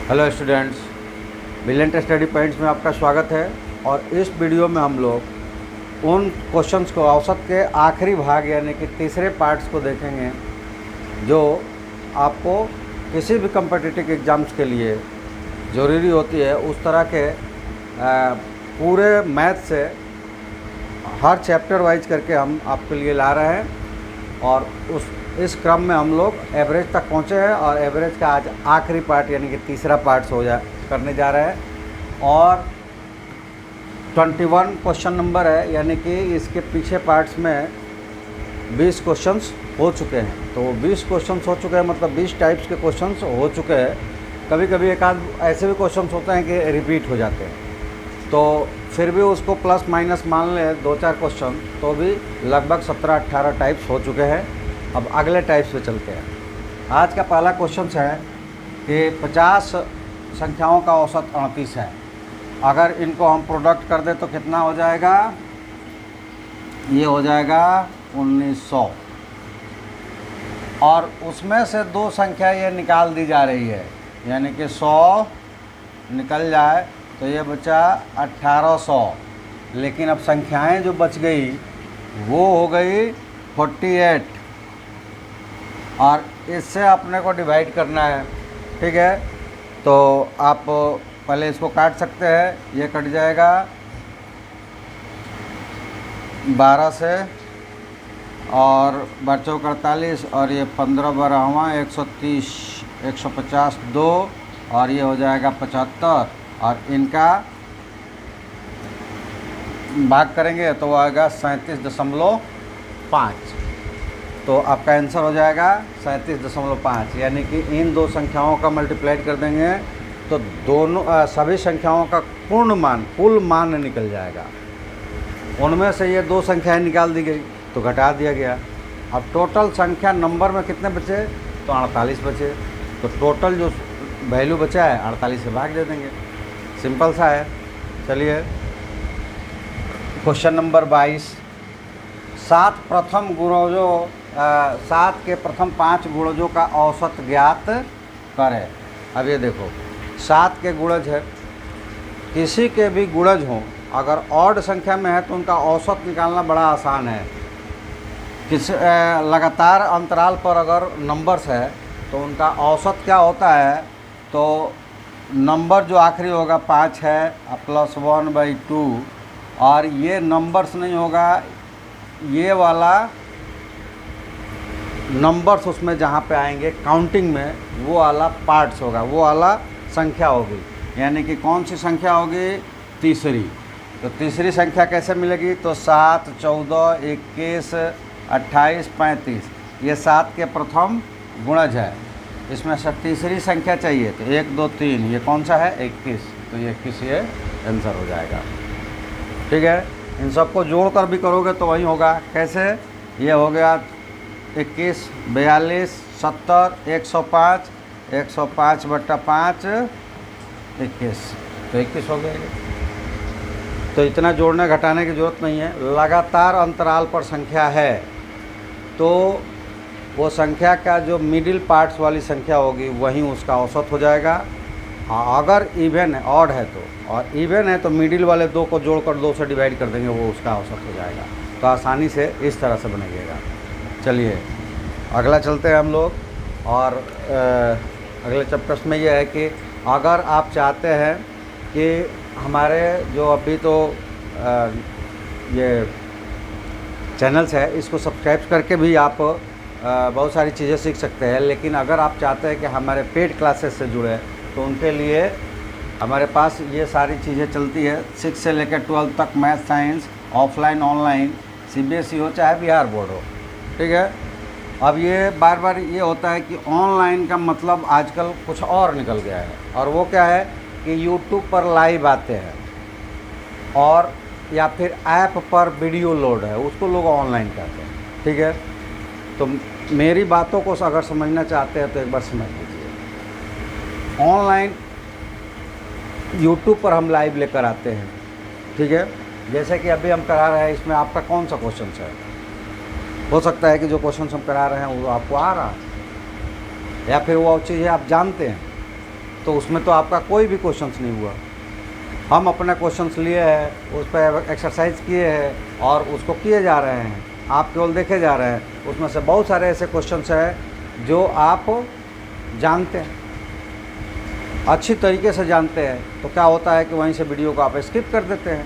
Hello students, brilliant study points में आपका स्वागत है। और इस वीडियो में हम लोग उन क्वेश्चंस को औसत के आखिरी भाग यानी कि तीसरे पार्ट्स को देखेंगे जो आपको किसी भी कम्पिटिटिव एग्ज़ाम्स के लिए ज़रूरी होती है। उस तरह के पूरे मैथ से हर चैप्टर वाइज करके हम आपके लिए ला रहे हैं और इस क्रम में हम लोग एवरेज तक पहुँचे हैं और एवरेज का आज आखिरी पार्ट यानी कि तीसरा पार्ट करने जा रहे हैं। और 21 क्वेश्चन नंबर है, यानी कि इसके पीछे पार्ट्स में 20 क्वेश्चंस हो चुके हैं। तो 20 क्वेश्चंस हो चुके हैं, मतलब 20 टाइप्स के क्वेश्चंस हो चुके हैं। कभी कभी एक आध ऐसे भी क्वेश्चंस होते हैं कि रिपीट हो जाते हैं, तो फिर भी उसको प्लस माइनस मान लें 2-4 क्वेश्चन, तो भी लगभग 17-18 टाइप्स हो चुके हैं। अब अगले टाइप्स पे चलते हैं। आज का पहला क्वेश्चन है कि 50 संख्याओं का औसत 38 है। अगर इनको हम प्रोडक्ट कर दें तो कितना हो जाएगा? ये हो जाएगा 1900। और उसमें से दो संख्या ये निकाल दी जा रही है, यानी कि 100 निकल जाए तो ये बचा 1800। लेकिन अब संख्याएं जो बच गई वो हो गई 48 और इससे अपने को डिवाइड करना है। ठीक है, तो आप पहले इसको काट सकते हैं। ये कट जाएगा 12 से और 12 और ये 15 130 150 2 और ये हो जाएगा 75 और इनका भाग करेंगे तो वो आएगा 37.5। तो आपका आंसर हो जाएगा 37.5। यानी कि इन दो संख्याओं का मल्टीप्लाई कर देंगे तो दोनों सभी संख्याओं का पूर्ण मान कुल मान निकल जाएगा। उनमें से ये दो संख्याएं निकाल दी गई तो घटा दिया गया। अब टोटल संख्या नंबर में कितने बचे? तो 48 बचे। तो टोटल जो वैल्यू बचा है 48 से भाग दे देंगे। सिंपल सा है। चलिए क्वेश्चन नंबर 22। 7 के प्रथम 5 गुणजों का औसत ज्ञात करें। अब ये देखो 7 के गुणज है, किसी के भी गुणज हों अगर ऑड संख्या में है तो उनका औसत निकालना बड़ा आसान है। लगातार अंतराल पर अगर नंबर्स है तो उनका औसत क्या होता है? तो नंबर जो आखिरी होगा 5 है +1/2 और ये नंबर्स नहीं होगा, ये वाला नंबर्स उसमें जहाँ पे आएंगे काउंटिंग में वो वाला पार्ट्स होगा, वो वाला संख्या होगी। यानी कि कौन सी संख्या होगी? तीसरी। तो तीसरी संख्या कैसे मिलेगी? तो 7 14 21 28 35 ये 7 के प्रथम गुणज है। इसमें से तीसरी संख्या चाहिए तो 1 2 3, ये कौन सा है? 21। तो ये 21 ये आंसर हो जाएगा। ठीक है, इन सबको जोड़ कर भी करोगे तो वही होगा। कैसे? ये हो गया 21 42 70 105 105/5 21। तो 21 हो गया। तो इतना जोड़ने घटाने की ज़रूरत नहीं है। लगातार अंतराल पर संख्या है तो वो संख्या का जो मिडिल पार्ट्स वाली संख्या होगी वहीं उसका औसत हो जाएगा। अगर इवन है, ऑड है तो, और इवन है तो मिडिल वाले दो को जोड़कर 2 से डिवाइड कर देंगे, वो उसका औसत हो जाएगा। तो आसानी से इस तरह से बनेगा। चलिए अगला चलते हैं हम लोग। और अगले चैप्टर्स में ये है कि अगर आप चाहते हैं कि हमारे जो अभी तो ये चैनल्स है इसको सब्सक्राइब करके भी आप बहुत सारी चीज़ें सीख सकते हैं। लेकिन अगर आप चाहते हैं कि हमारे पेड क्लासेस से जुड़े तो उनके लिए हमारे पास ये सारी चीज़ें चलती है। 6 से लेकर 12 तक math science, offline online, CBSE हो चाहे बिहार बोर्ड हो। ठीक है, अब ये बार बार ये होता है कि ऑनलाइन का मतलब आजकल कुछ और निकल गया है। और वो क्या है कि यूट्यूब पर लाइव आते हैं और या फिर ऐप पर वीडियो लोड है, उसको लोग ऑनलाइन कहते हैं। ठीक है, तो मेरी बातों को अगर समझना चाहते हैं तो एक बार समझ लीजिए। ऑनलाइन यूट्यूब पर हम लाइव लेकर आते हैं। ठीक है, जैसे कि अभी हम करा रहे हैं, इसमें आपका कौन सा क्वेश्चन है? हो सकता है कि जो क्वेश्चन हम करा रहे हैं वो आपको आ रहा है या फिर वो चीज़ें आप जानते हैं। तो उसमें तो आपका कोई भी क्वेश्चंस नहीं हुआ। हम अपना क्वेश्चंस लिए हैं, उस पर एक्सरसाइज किए हैं और उसको किए जा रहे हैं, आप केवल देखे जा रहे हैं। उसमें से बहुत सारे ऐसे क्वेश्चंस हैं जो आप जानते हैं, अच्छी तरीके से जानते हैं, तो क्या होता है कि वहीं से वीडियो को आप स्किप कर देते हैं,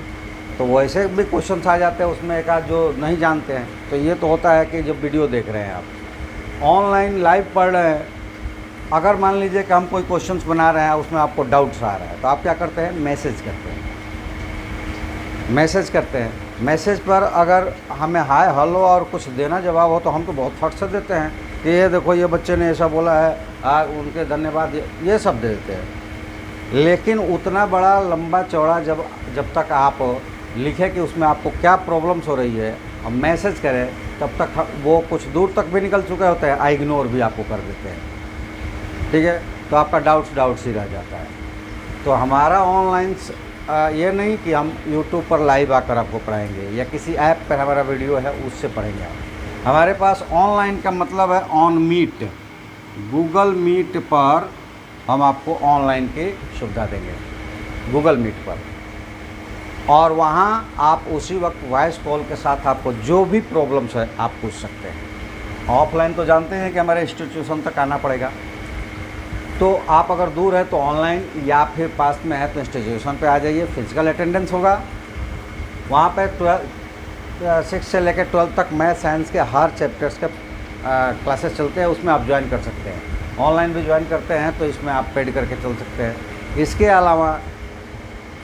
तो वैसे भी क्वेश्चंस आ जाते हैं उसमें एक आध जो नहीं जानते हैं। तो ये तो होता है कि जब वीडियो देख रहे हैं आप ऑनलाइन लाइव पढ़ रहे हैं, अगर मान लीजिए कि हम कोई क्वेश्चंस बना रहे हैं, उसमें आपको डाउट्स आ रहा है, तो आप क्या करते हैं, मैसेज करते हैं। मैसेज पर अगर हमें हाय हेलो और कुछ देना जवाब हो तो हम तो बहुत फट से देते हैं कि ये देखो ये बच्चे ने ऐसा बोला है, उनके धन्यवाद, ये सब दे देते हैं। लेकिन उतना बड़ा लंबा चौड़ा जब तक आप लिखें कि उसमें आपको क्या प्रॉब्लम्स हो रही है और मैसेज करें, तब तक वो कुछ दूर तक भी निकल चुके होते हैं, आई इग्नोर भी आपको कर देते हैं। ठीक है, तो आपका डाउट्स ही रह जाता है। तो हमारा ऑनलाइन ये नहीं कि हम यूट्यूब पर लाइव आकर आपको पढ़ाएंगे या किसी ऐप पर हमारा वीडियो है उससे पढ़ेंगे आप। हमारे पास ऑनलाइन का मतलब है ऑन मीट, गूगल मीट पर हम आपको ऑनलाइन की सुविधा देंगे, गूगल मीट पर। और वहाँ आप उसी वक्त वॉइस कॉल के साथ आपको जो भी प्रॉब्लम्स है आप पूछ सकते हैं। ऑफलाइन तो जानते हैं कि हमारे इंस्टीट्यूशन तक आना पड़ेगा, तो आप अगर दूर है तो ऑनलाइन, या फिर पास में है तो इंस्टीट्यूशन पे आ जाइए, फिजिकल अटेंडेंस होगा। वहाँ पे 6 से लेकर 12 तक मैथ साइंस के हर चैप्टर्स के क्लासेस चलते हैं, उसमें आप ज्वाइन कर सकते हैं। ऑनलाइन भी ज्वाइन करते हैं तो इसमें आप पेड करके चल सकते हैं। इसके अलावा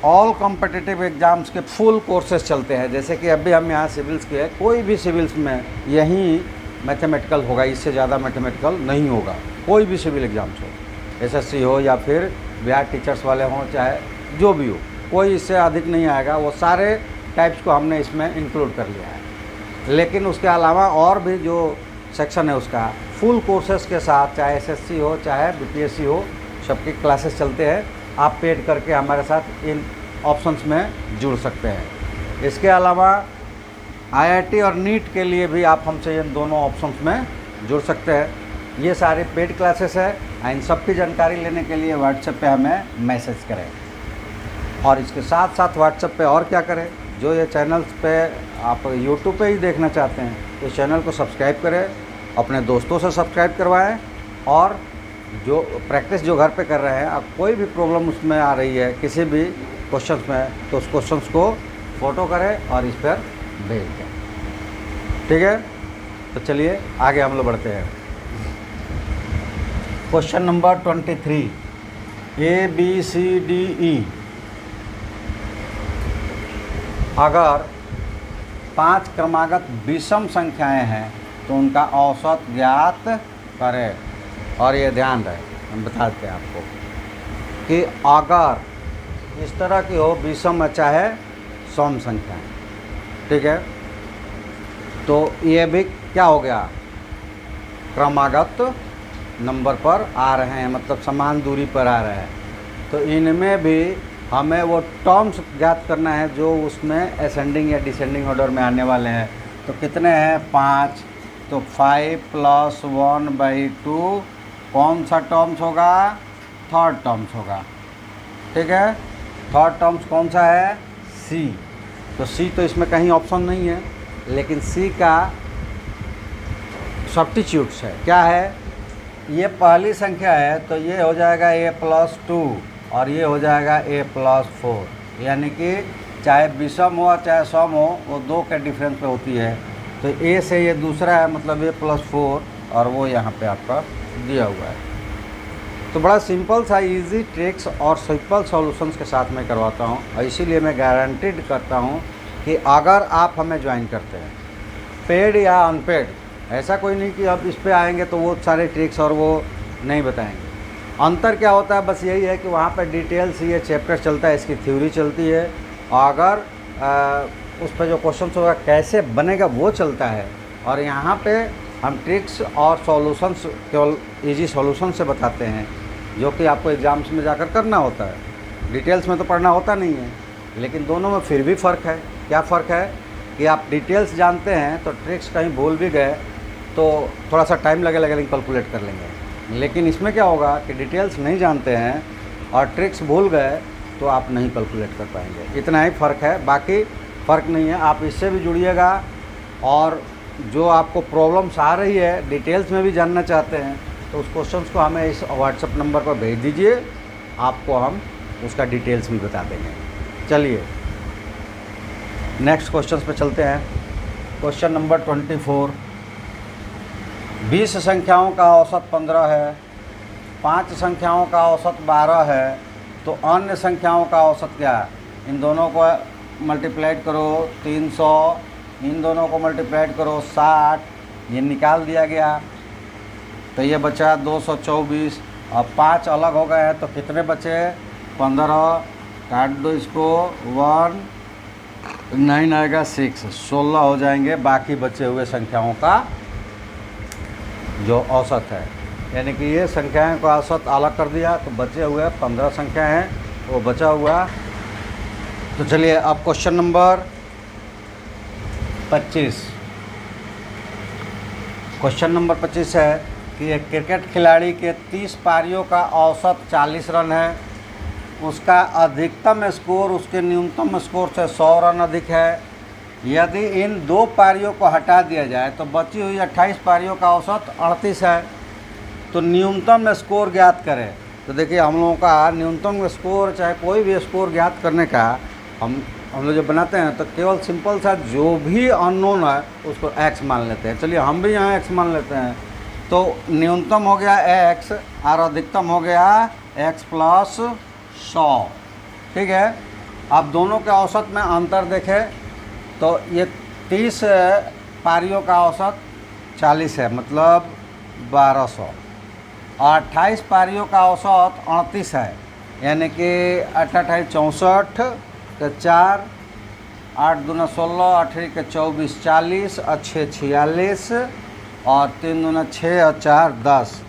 ऑल कॉम्पिटिटिव एग्ज़ाम्स के फुल कोर्सेज चलते हैं, जैसे कि अभी हम यहाँ सिविल्स के, कोई भी सिविल्स में यही मैथमेटिकल होगा, इससे ज़्यादा मैथमेटिकल नहीं होगा। कोई भी सिविल एग्ज़ाम्स हो, एसएससी हो या फिर बिहार टीचर्स वाले हों, चाहे जो भी हो, कोई इससे अधिक नहीं आएगा। वो सारे टाइप्स को हमने इसमें इंक्लूड कर लिया है। लेकिन उसके अलावा और भी जो सेक्शन है उसका फुल कोर्सेज के साथ, चाहे एसएससी हो चाहे बीपीएससी हो, सबकी क्लासेस चलते हैं। आप पेड करके हमारे साथ इन ऑप्शंस में जुड़ सकते हैं। इसके अलावा आईआईटी और नीट के लिए भी आप हमसे इन दोनों ऑप्शंस में जुड़ सकते हैं। ये सारे पेड क्लासेस है। इन सब की जानकारी लेने के लिए व्हाट्सएप पे हमें मैसेज करें, और इसके साथ साथ व्हाट्सएप पे और क्या करें, जो ये चैनल्स पे आप यूट्यूब पे ही देखना चाहते हैं तो चैनल को सब्सक्राइब करें, अपने दोस्तों से सब्सक्राइब करवाएं, और जो प्रैक्टिस जो घर पे कर रहे हैं, अब कोई भी प्रॉब्लम उसमें आ रही है किसी भी क्वेश्चंस में, तो उस क्वेश्चंस को फ़ोटो करें और इस पर भेज दें। ठीक है, तो चलिए आगे हम लोग बढ़ते हैं। Question number 23, ABCDE। अगर 5 क्रमागत विषम संख्याएं हैं तो उनका औसत ज्ञात करें। और ये ध्यान रहे, हम बताते हैं आपको कि अगर इस तरह की हो विषम चाहे सम संख्याएं, ठीक है, तो ये भी क्या हो गया, क्रमागत नंबर पर आ रहे हैं, मतलब समान दूरी पर आ रहे हैं। तो इनमें भी हमें वो टर्म्स ज्ञात करना है जो उसमें असेंडिंग या डिसेंडिंग ऑर्डर में आने वाले हैं। तो कितने हैं, 5, तो 5 + 1/2 कौन सा टर्म्स होगा, थर्ड टर्म्स होगा। ठीक है, थर्ड टर्म्स कौन सा है, C। तो C तो इसमें कहीं ऑप्शन नहीं है, लेकिन C का सब्स्टिट्यूट्स है, क्या है, ये पहली संख्या है तो ये हो जाएगा A+2 और ये हो जाएगा A+4, यानी कि चाहे विषम हो चाहे सम हो, वो 2 के डिफरेंस पे होती है। तो A से ये दूसरा है, मतलब A+4, और वो यहाँ पे आपका दिया हुआ है। तो बड़ा सिंपल सा इजी ट्रिक्स और सिंपल सॉल्यूशंस के साथ मैं करवाता हूँ, और इसीलिए मैं गारंटीड करता हूँ कि अगर आप हमें ज्वाइन करते हैं, पेड या अनपेड, ऐसा कोई नहीं कि अब इस पे आएंगे तो वो सारे ट्रिक्स और वो नहीं बताएंगे। अंतर क्या होता है, बस यही है कि वहाँ पे डिटेल्स ये चैप्टर चलता है, इसकी थ्योरी चलती है, और अगर उस पर जो क्वेश्चन होगा कैसे बनेगा वो चलता है। और यहाँ पे हम ट्रिक्स और सॉल्यूशंस केवल इजी सॉल्यूशन से बताते हैं, जो कि आपको एग्ज़ाम्स में जाकर करना होता है। डिटेल्स में तो पढ़ना होता नहीं है, लेकिन दोनों में फिर भी फ़र्क है। क्या फ़र्क है कि आप डिटेल्स जानते हैं तो ट्रिक्स कहीं भूल भी गए तो थोड़ा सा टाइम लगेगा, लेकिन कैलकुलेट कर लेंगे। लेकिन इसमें क्या होगा कि डिटेल्स नहीं जानते हैं और ट्रिक्स भूल गए तो आप नहीं कैलकुलेट कर पाएंगे। इतना ही फ़र्क है, बाकी फ़र्क नहीं है। आप इससे भी जुड़िएगा और जो आपको प्रॉब्लम्स आ रही है डिटेल्स में भी जानना चाहते हैं तो उस क्वेश्चंस को हमें इस व्हाट्सएप नंबर पर भेज दीजिए, आपको हम उसका डिटेल्स भी बता देंगे। चलिए नेक्स्ट क्वेश्चंस पे चलते हैं। क्वेश्चन नंबर 24, 20 संख्याओं का औसत 15 है, 5 संख्याओं का औसत 12 है, तो अन्य संख्याओं का औसत क्या है? इन दोनों को मल्टीप्लाइड करो 300, इन दोनों को मल्टीप्लाइड करो 60, ये निकाल दिया गया तो ये बचा 224। अब 5 अलग हो गए हैं तो कितने बचे? 15, काट दो इसको, 1 9 आएगा 6, 16 हो जाएंगे बाकी बचे हुए संख्याओं का जो औसत है। यानी कि ये संख्याएं का औसत अलग कर दिया तो बचे हुए 15 संख्या हैं वो बचा हुआ। तो चलिए अब क्वेश्चन नंबर 25। क्वेश्चन नंबर 25 है कि एक क्रिकेट खिलाड़ी के 30 पारियों का औसत 40 रन है, उसका अधिकतम स्कोर उसके न्यूनतम स्कोर से 100 रन अधिक है। यदि इन 2 पारियों को हटा दिया जाए तो बची हुई 28 पारियों का औसत 38 है, तो न्यूनतम स्कोर ज्ञात करें। तो देखिए हम लोगों का न्यूनतम स्कोर चाहे कोई भी स्कोर ज्ञात करने का हम लोग जब बनाते हैं तो केवल सिंपल सा जो भी अननोन है उसको x मान लेते हैं। चलिए हम भी यहाँ x मान लेते हैं। तो न्यूनतम हो गया x और अधिकतम हो गया x प्लस 100, ठीक है। अब दोनों के औसत में अंतर देखें तो ये 30 पारियों का औसत 40 है मतलब 1200, और 28 पारियों का औसत 38 है, यानी कि 8 28 64 के 4, 8 दूना 16, 8 के 24 40, और 6 46, और 3 दूना 6 और 4 10,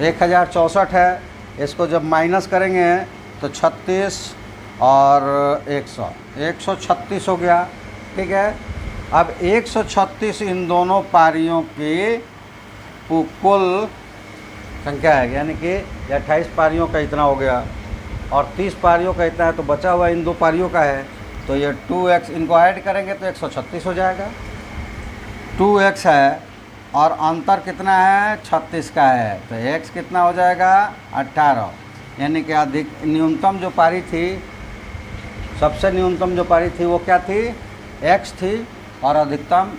1064 है। इसको जब माइनस करेंगे तो 36 और 136 हो गया, ठीक है। अब 136 इन दोनों पारियों की कुल संख्या है, यानी कि 28 पारियों का इतना हो गया और 30 पारियों का इतना है, तो बचा हुआ इन 2 पारियों का है। तो ये 2x इनको ऐड करेंगे तो 136 हो जाएगा। 2x है और अंतर कितना है? 36 का है, तो x कितना हो जाएगा? 18, यानी कि अधिक न्यूनतम जो पारी थी, सबसे न्यूनतम जो पारी थी वो क्या थी? x थी, और अधिकतम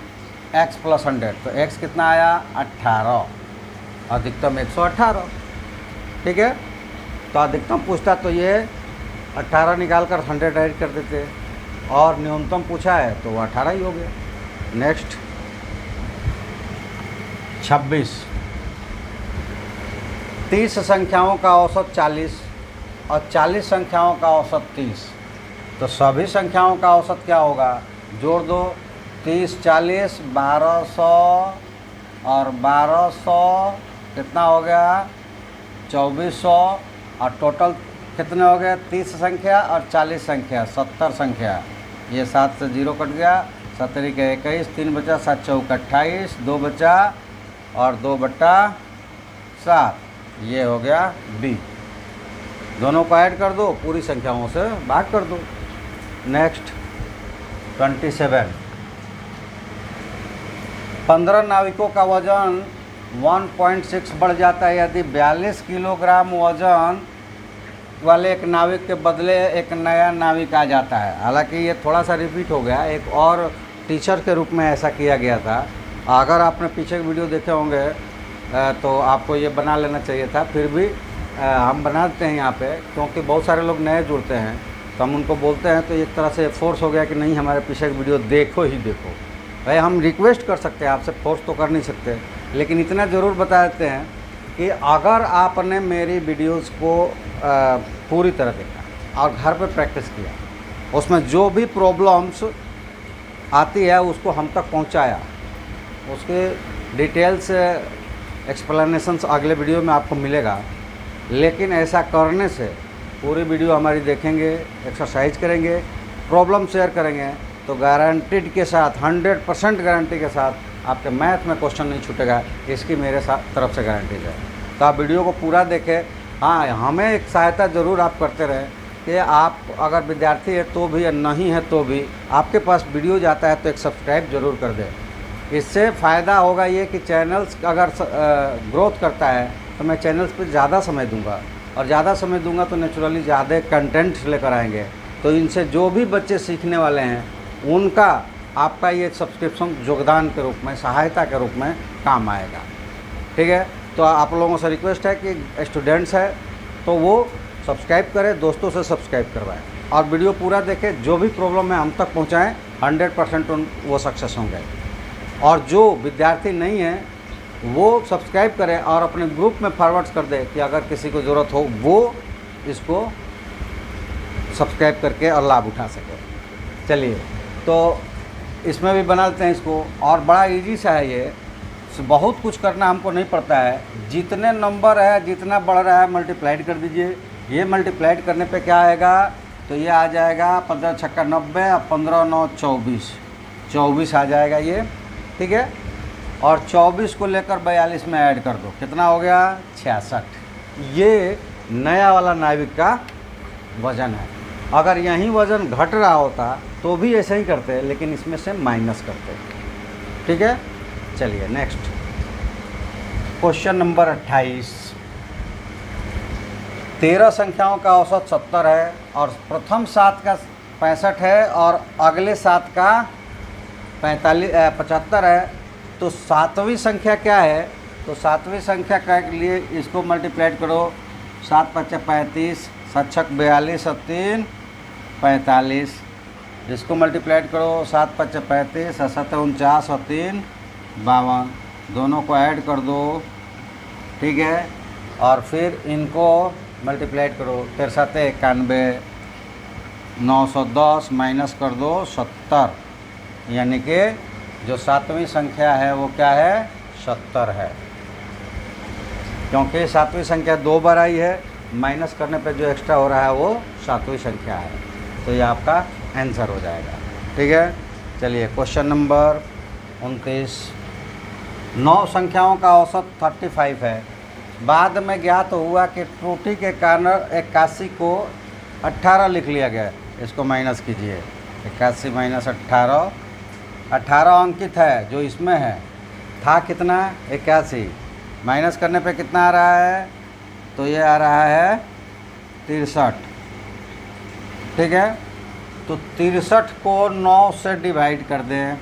x प्लस 100, तो x कितना आया? 18, अधिकतम 118, ठीक है। तो अधिकतम पूछता तो ये 18 निकाल कर 100 ऐड कर देते, और न्यूनतम पूछा है तो वो 18 ही हो गया। नेक्स्ट 26, 30 संख्याओं का औसत 40 और 40 संख्याओं का औसत 30, तो सभी संख्याओं का औसत क्या होगा? जोड़ दो, 30 40 1200 और 1200 कितना हो गया? 2400, और टोटल कितने हो गए? 30 संख्या और 40 संख्या 70 संख्या। ये 7 से 0 कट गया, 17 के 21, 3 बचा, 7 चौक 28, 2 बचा और 2/7, ये हो गया B। दोनों को ऐड कर दो, पूरी संख्याओं से भाग कर दो। नेक्स्ट 27, 15 नाविकों का वजन 1.6 बढ़ जाता है यदि 42 किलोग्राम वजन वाले एक नाविक के बदले एक नया नाविक आ जाता है। हालांकि ये थोड़ा सा रिपीट हो गया, एक और टीचर के रूप में ऐसा किया गया था। अगर आपने पीछे की वीडियो देखे होंगे तो आपको ये बना लेना चाहिए था, फिर भी हम बना देते हैं यहाँ पे, क्योंकि बहुत सारे लोग नए जुड़ते हैं तो हम उनको बोलते हैं तो एक तरह से फोर्स हो गया कि नहीं हमारे पीछे की वीडियो देखो ही देखो। भाई हम रिक्वेस्ट कर सकते हैं आपसे, फोर्स तो कर नहीं सकते, लेकिन इतना ज़रूर बता देते हैं कि अगर आपने मेरी वीडियोस को पूरी तरह देखा और घर पे प्रैक्टिस किया, उसमें जो भी प्रॉब्लम्स आती है उसको हम तक पहुंचाया, उसके डिटेल्स एक्सप्लेनेशंस अगले वीडियो में आपको मिलेगा। लेकिन ऐसा करने से पूरी वीडियो हमारी देखेंगे, एक्सरसाइज करेंगे, प्रॉब्लम शेयर करेंगे, तो गारंटीड के साथ 100% गारंटी के साथ आपके मैथ में क्वेश्चन नहीं छूटेगा, इसकी मेरे साथ तरफ से गारंटी है। तो आप वीडियो को पूरा देखें, हाँ, हमें एक सहायता ज़रूर आप करते रहें कि आप अगर विद्यार्थी है तो भी या नहीं है तो भी आपके पास वीडियो जाता है तो एक सब्सक्राइब ज़रूर कर दें। इससे फ़ायदा होगा ये कि चैनल्स अगर ग्रोथ करता है तो मैं चैनल्स पे ज़्यादा समय दूंगा, और ज़्यादा समय दूंगा तो नेचुरली ज़्यादा कंटेंट लेकर आएंगे। तो इनसे जो भी बच्चे सीखने वाले हैं उनका आपका ये सब्सक्रिप्शन योगदान के रूप में, सहायता के रूप में काम आएगा। ठीक है, तो आप लोगों से रिक्वेस्ट है कि स्टूडेंट्स है तो वो सब्सक्राइब करें, दोस्तों से सब्सक्राइब करवाएं और वीडियो पूरा देखें। जो भी प्रॉब्लम है हम तक पहुंचाएं, 100% वो सक्सेस होंगे। और जो विद्यार्थी नहीं है वो सब्सक्राइब करें और अपने ग्रुप में फॉरवर्ड कर दें कि अगर किसी को ज़रूरत हो वो इसको सब्सक्राइब करके और लाभ उठा सके। चलिए, तो इसमें भी बना लेते हैं इसको, और बड़ा इजी सा है ये, बहुत कुछ करना हमको नहीं पड़ता है। जितने नंबर है, जितना बढ़ रहा है मल्टीप्लाइड कर दीजिए। ये मल्टीप्लाइड करने पे क्या आएगा, तो ये आ जाएगा 15 छक्का 90 और 15 9 24, 24 आ जाएगा ये। ठीक है, और 24 को लेकर 42 में ऐड कर दो, कितना हो गया 66। ये नया वाला नाविक का वज़न है। अगर यहीं वज़न घट रहा होता तो भी ऐसे ही करते, लेकिन इसमें से माइनस करते। ठीक है, चलिए नेक्स्ट क्वेश्चन नंबर 28। 13 संख्याओं का औसत 70 है और प्रथम 7 का 65 है और अगले 7 का 75 है। तो 7वीं संख्या क्या है, तो 7वीं संख्या के लिए इसको मल्टीप्लाइड करो। 7 5 35, 7 6 42 और 3 45। इसको मल्टीप्लाइड करो 7 5 35 और 7 49 और 3 52। दोनों को ऐड कर दो। ठीक है, और फिर इनको मल्टीप्लाइड करो। 13 7 91, 910 माइनस कर दो 70, यानी कि जो 7वीं संख्या है वो क्या है 70 है। क्योंकि 7वीं संख्या 2 बार आई है, माइनस करने पे जो एक्स्ट्रा हो रहा है वो 7वीं संख्या है, तो ये आपका आंसर हो जाएगा। ठीक है, चलिए क्वेश्चन नंबर 29। 9 संख्याओं का औसत 35 है। बाद में ज्ञात हुआ कि त्रुटि के कारण 81 को 18 लिख लिया गया। इसको माइनस कीजिए। 81 माइनस 18, 18 अंकित है जो इसमें है, था कितना 81, माइनस करने पे कितना आ रहा है, तो ये आ रहा है 63। ठीक है, तो 63 को 9 से डिवाइड कर दें,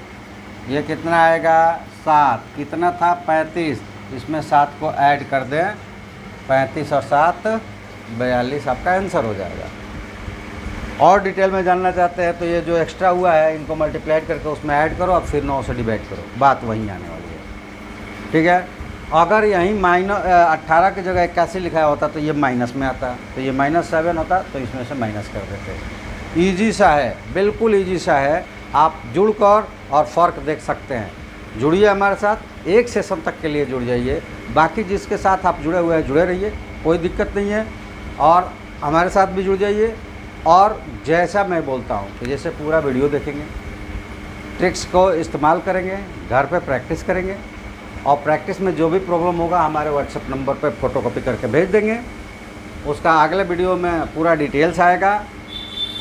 ये कितना आएगा 7। कितना था 35, इसमें 7 को ऐड कर दें, 35 और 7 42, आपका आंसर हो जाएगा। और डिटेल में जानना चाहते हैं तो ये जो एक्स्ट्रा हुआ है इनको मल्टीप्लाइड करके उसमें ऐड करो और फिर 9 से डिवाइड करो, बात वहीं आने वाली है। ठीक है, अगर यहीं 18 की जगह 81 लिखा होता तो ये माइनस में आता, तो ये -7 होता, तो इसमें से माइनस कर देते। ईजी सा है, बिल्कुल ईजी सा है। आप जुड़कर और फ़र्क देख सकते हैं। जुड़िए हमारे साथ, एक सेशन तक के लिए जुड़ जाइए। बाकी जिसके साथ आप जुड़े हुए हैं जुड़े रहिए, कोई दिक्कत नहीं है। और हमारे साथ भी जुड़ जाइए, और जैसा मैं बोलता हूँ तो जैसे पूरा वीडियो देखेंगे, ट्रिक्स को इस्तेमाल करेंगे, घर पे प्रैक्टिस करेंगे, और प्रैक्टिस में जो भी प्रॉब्लम होगा हमारे व्हाट्सएप नंबर पे फ़ोटोकॉपी करके भेज देंगे। उसका अगले वीडियो में पूरा डिटेल्स आएगा।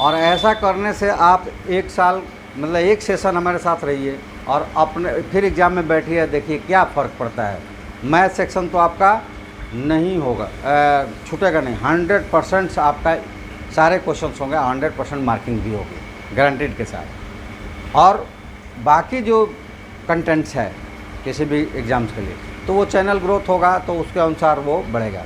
और ऐसा करने से आप 1 साल मतलब 1 सेशन हमारे साथ रहिए और अपने फिर एग्ज़ाम में बैठिए, देखिए क्या फ़र्क पड़ता है। मैथ सेक्शन तो आपका नहीं होगा, छूटेगा नहीं, 100% आपका सारे क्वेश्चंस होंगे, 100% मार्किंग भी होगी गारंटीड के साथ। और बाकी जो कंटेंट्स है किसी भी एग्ज़ाम्स के लिए, तो वो चैनल ग्रोथ होगा तो उसके अनुसार वो बढ़ेगा।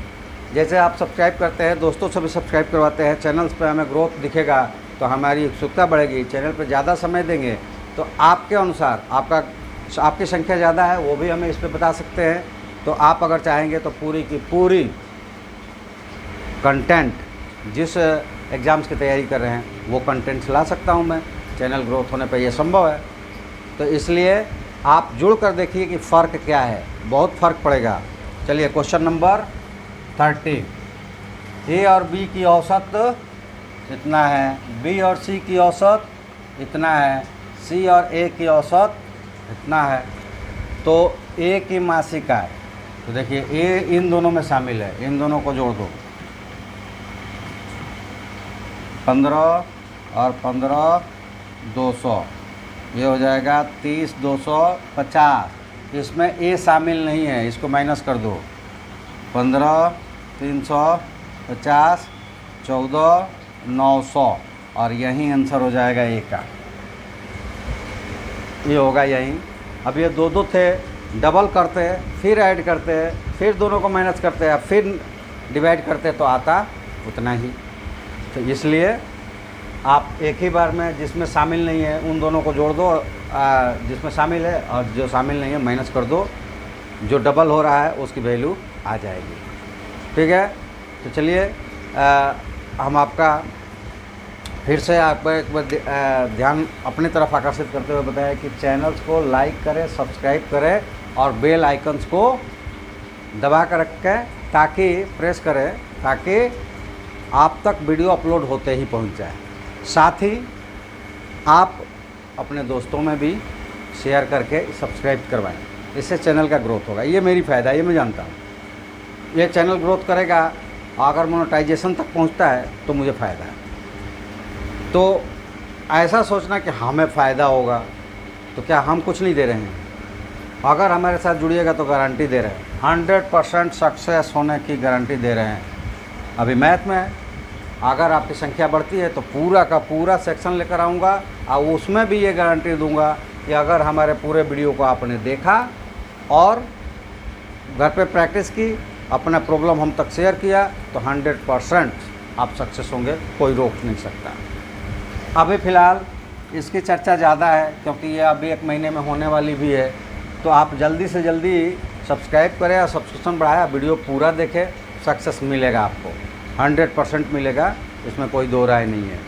जैसे आप सब्सक्राइब करते हैं, दोस्तों से भी सब्सक्राइब करवाते हैं, चैनल्स पे हमें ग्रोथ दिखेगा तो हमारी उत्सुकता बढ़ेगी। चैनल पे ज़्यादा समय देंगे तो आपके अनुसार आपकी संख्या ज़्यादा है वो भी हमें इस पर बता सकते हैं। तो आप अगर चाहेंगे तो पूरी की पूरी कंटेंट जिस एग्ज़ाम्स की तैयारी कर रहे हैं वो कंटेंट्स ला सकता हूं मैं। चैनल ग्रोथ होने पे ये संभव है। तो इसलिए आप जुड़ कर देखिए कि फ़र्क क्या है, बहुत फ़र्क पड़ेगा। चलिए क्वेश्चन नंबर 30। ए और बी की औसत इतना है, बी और सी की औसत इतना है, सी और ए की औसत इतना है। तो ए की मासिक आय, तो देखिए ए इन दोनों में शामिल है, इन दोनों को जोड़ दो। 15 और 15 200, ये हो जाएगा 30 250। इसमें ए शामिल नहीं है, इसको माइनस कर दो। 15 350 14 900 और यही आंसर हो जाएगा ए का, ये होगा यही। अब ये दो दो थे, डबल करते फिर ऐड करते फिर दोनों को माइनस करते फिर डिवाइड करते तो आता उतना ही। तो इसलिए आप एक ही बार में जिसमें शामिल नहीं है उन दोनों को जोड़ दो, जिसमें शामिल है और जो शामिल नहीं है माइनस कर दो, जो डबल हो रहा है उसकी वैल्यू आ जाएगी। ठीक है, तो चलिए हम आपका फिर से आपका एक बार ध्यान अपनी तरफ आकर्षित करते हुए बताया कि चैनल्स को लाइक करें, सब्सक्राइब करें और बेल आइकन्स को दबा कर रखें ताकि प्रेस करें ताकि आप तक वीडियो अपलोड होते ही पहुंच जाए। साथ ही आप अपने दोस्तों में भी शेयर करके सब्सक्राइब करवाएं, इससे चैनल का ग्रोथ होगा। ये मेरी फ़ायदा है, ये मैं जानता हूँ। ये चैनल ग्रोथ करेगा, अगर मोनेटाइजेशन तक पहुँचता है तो मुझे फ़ायदा है। तो ऐसा सोचना कि हमें फ़ायदा होगा तो क्या हम कुछ नहीं दे रहे हैं? अगर हमारे साथ जुड़िएगा तो गारंटी दे रहे हैं, 100% सक्सेस होने की गारंटी दे रहे हैं। अभी मैथ में अगर आपकी संख्या बढ़ती है तो पूरा का पूरा सेक्शन लेकर आऊँगा और उसमें भी ये गारंटी दूंगा कि अगर हमारे पूरे वीडियो को आपने देखा और घर पे प्रैक्टिस की, अपना प्रॉब्लम हम तक शेयर किया तो 100% आप सक्सेस होंगे, कोई रोक नहीं सकता। अभी फ़िलहाल इसकी चर्चा ज़्यादा है क्योंकि ये अभी 1 महीने में होने वाली भी है, तो आप जल्दी से जल्दी सब्सक्राइब करें और सब्सक्रिप्शन बढ़ाया, वीडियो पूरा देखें, सक्सेस मिलेगा आपको, 100% मिलेगा, इसमें कोई दो राय नहीं है।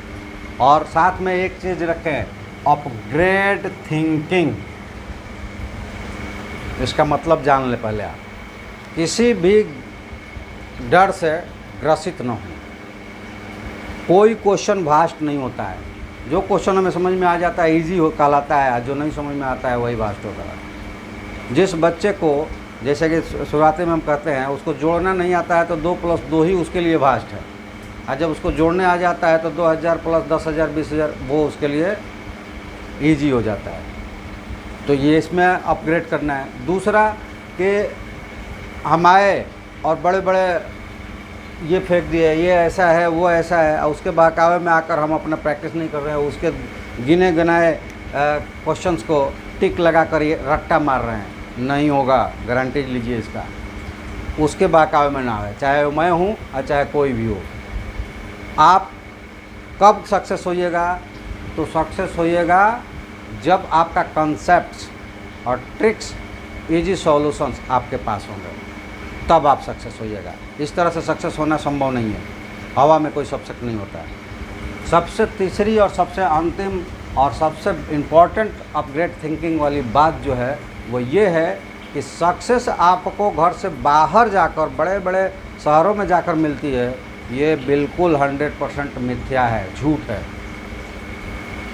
और साथ में एक चीज़ रखें, अपग्रेड थिंकिंग। इसका मतलब जान ले पहले आप, किसी भी डर से ग्रसित न हो। कोई क्वेश्चन वास्ट नहीं होता है, जो क्वेश्चन हमें समझ में आ जाता है इजी हो कहलाता है, जो नहीं समझ में आता है वही वास्ट होता है। जिस बच्चे को जैसे कि शुरुआती में हम कहते हैं उसको जोड़ना नहीं आता है तो 2 + 2 ही उसके लिए वास्ट है, और जब उसको जोड़ने आ जाता है तो 2000 + 10,000 20,000 वो उसके लिए ईजी हो जाता है। तो ये इसमें अपग्रेड करना है। दूसरा कि हम आए और बड़े बड़े ये फेंक दिए, ये ऐसा है वो ऐसा है, और उसके बहकावे में आकर हम अपना प्रैक्टिस नहीं कर रहे हैं, उसके गिने गिनाए क्वेश्चंस को टिक लगा कर ये रट्टा मार रहे हैं, नहीं होगा, गारंटी लीजिए इसका। उसके बहकावे में ना आए, चाहे मैं हूँ और चाहे कोई भी हो। आप कब सक्सेस होइएगा? तो सक्सेस होइएगा जब आपका कंसेप्ट्स और ट्रिक्स, इजी सॉल्यूशंस आपके पास होंगे, तब आप सक्सेस होइएगा। इस तरह से सक्सेस होना संभव नहीं है, हवा में कोई सबसे नहीं होता है। सबसे तीसरी और सबसे अंतिम और सबसे इम्पॉर्टेंट अपग्रेड थिंकिंग वाली बात जो है वो ये है कि सक्सेस आपको घर से बाहर जाकर, बड़े बड़े शहरों में जाकर मिलती है, ये बिल्कुल 100% मिथ्या है, झूठ है।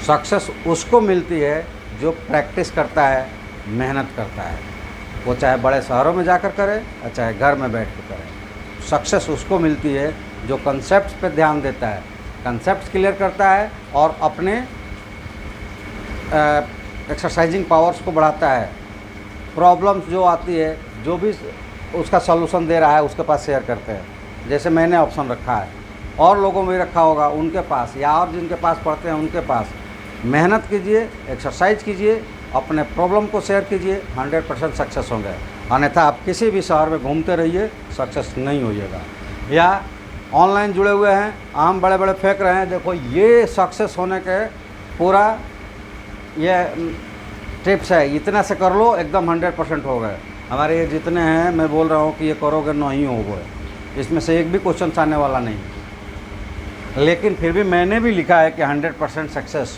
सक्सेस उसको मिलती है जो प्रैक्टिस करता है, मेहनत करता है, वो चाहे बड़े शहरों में जाकर करे और चाहे घर में बैठ कर करे। सक्सेस उसको मिलती है जो कंसेप्ट्स पे ध्यान देता है, कंसेप्ट्स क्लियर करता है और अपने एक्सरसाइजिंग पावर्स को बढ़ाता है। प्रॉब्लम्स जो आती है, जो भी उसका सॉल्यूशन दे रहा है उसके पास शेयर करते हैं। जैसे मैंने ऑप्शन रखा है, और लोगों में रखा होगा उनके पास, या और जिनके पास पढ़ते हैं उनके पास। मेहनत कीजिए, एक्सरसाइज कीजिए, अपने प्रॉब्लम को शेयर कीजिए, 100% सक्सेस होंगे। अन्यथा आप किसी भी शहर में घूमते रहिए, सक्सेस नहीं होइएगा। या ऑनलाइन जुड़े हुए हैं, आम बड़े बड़े फेंक रहे हैं, देखो ये सक्सेस होने के पूरा ये टिप्स है, इतना से कर लो एकदम 100% हो गए। हमारे ये जितने हैं, मैं बोल रहा हूँ कि ये करोगे नहीं हो गए, इसमें से एक भी क्वेश्चन आने वाला नहीं। लेकिन फिर भी मैंने भी लिखा है कि 100% सक्सेस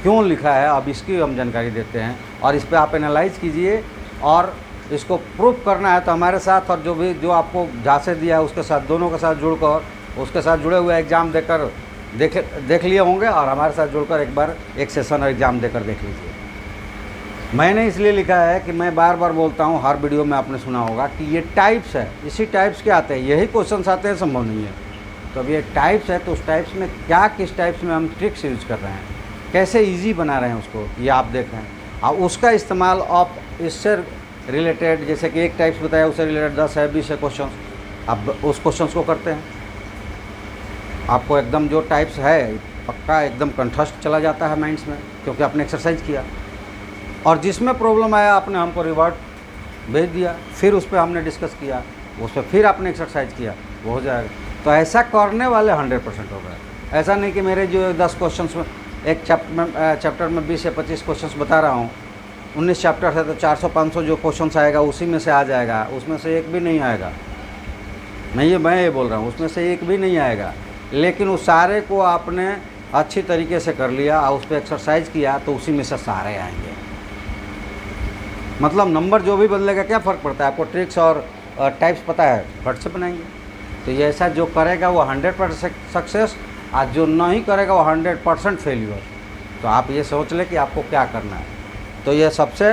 क्यों लिखा है, अब इसकी हम जानकारी देते हैं और इस पर आप एनालाइज कीजिए। और इसको प्रूफ करना है तो हमारे साथ, और जो आपको झांसे दिया है उसके साथ, दोनों के साथ जुड़कर, उसके साथ जुड़े हुए एग्ज़ाम देकर देख लिए होंगे, और हमारे साथ जुड़कर एक बार एक सेशन और एग्ज़ाम देकर देख लीजिए। मैंने इसलिए लिखा है कि मैं बार बार बोलता हूँ, हर वीडियो में आपने सुना होगा कि ये टाइप्स है, इसी टाइप्स के आते हैं, यही क्वेश्चन आते हैं, संभव नहीं है। तो अब ये टाइप्स है, तो उस टाइप्स में क्या, किस टाइप्स में हम ट्रिक्स यूज कर रहे हैं, कैसे इजी बना रहे हैं उसको, ये आप देख रहे हैं। और उसका इस्तेमाल आप इससे रिलेटेड, जैसे कि एक टाइप्स बताया उससे रिलेटेड 10 है 20 है क्वेश्चन, अब उस क्वेश्चन को करते हैं। आपको एकदम जो टाइप्स है पक्का एकदम कंठस्थ चला जाता है माइंड्स में, क्योंकि आपने एक्सरसाइज किया। और जिसमें प्रॉब्लम आया आपने हमको रिवर्ट भेज दिया, फिर उस पर हमने डिस्कस किया, उस पर फिर आपने एक्सरसाइज किया, वो हो जाएगा। तो ऐसा करने वाले 100% हो गए। ऐसा नहीं कि मेरे जो 10 क्वेश्चन में एक चैप्टर में 20 या 25 क्वेश्चन बता रहा हूँ, 19 चैप्टर है तो 400-500 जो क्वेश्चन आएगा उसी में से आ जाएगा, उसमें से एक भी नहीं आएगा। मैं ये बोल रहा हूँ, उसमें से एक भी नहीं आएगा। लेकिन उस सारे को आपने अच्छी तरीके से कर लिया और उस पर एक्सरसाइज किया तो उसी में से सारे आएंगे। मतलब नंबर जो भी बदलेगा क्या फ़र्क पड़ता है, आपको ट्रिक्स और टाइप्स पता है, फट से बनाएंगे। तो ये ऐसा जो करेगा वो 100% सक्सेस, और जो नहीं करेगा वो 100% फेल्यूर। तो आप ये सोच लें कि आपको क्या करना है। तो ये सबसे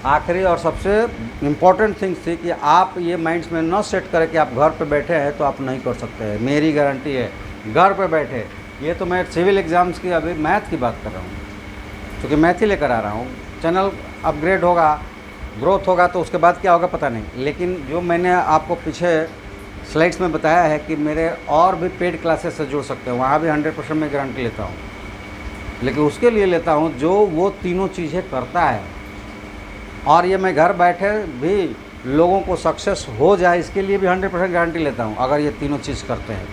आखिरी और सबसे इम्पॉर्टेंट थिंग्स थी कि आप ये माइंड्स में न सेट करें कि आप घर पे बैठे हैं तो आप नहीं कर सकते हैं। मेरी गारंटी है, घर पे बैठे, ये तो मैं सिविल एग्ज़ाम्स की अभी मैथ की बात कर रहा हूँ, क्योंकि मैथ ही लेकर आ रहा हूँ। चैनल अपग्रेड होगा, ग्रोथ होगा तो उसके बाद क्या होगा पता नहीं, लेकिन जो मैंने आपको पीछे स्लाइड्स में बताया है कि मेरे और भी पेड क्लासेस से जुड़ सकते हैं, वहाँ भी 100% मैं गारंटी लेता हूँ। लेकिन उसके लिए लेता हूँ जो वो तीनों चीज़ें करता है, और ये मैं घर बैठे भी लोगों को सक्सेस हो जाए इसके लिए भी 100% गारंटी लेता हूँ, अगर ये तीनों चीज़ करते हैं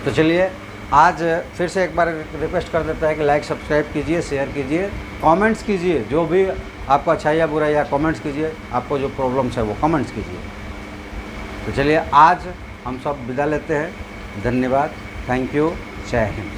तो चलिए आज फिर से एक बार रिक्वेस्ट कर देता है कि लाइक सब्सक्राइब कीजिए, शेयर कीजिए, कमेंट्स कीजिए, जो भी आपको अच्छा या बुरा या कमेंट्स कीजिए, आपको जो प्रॉब्लम्स है वो कमेंट्स कीजिए। तो चलिए आज हम सब विदा लेते हैं। धन्यवाद, थैंक यू, जय हिंद।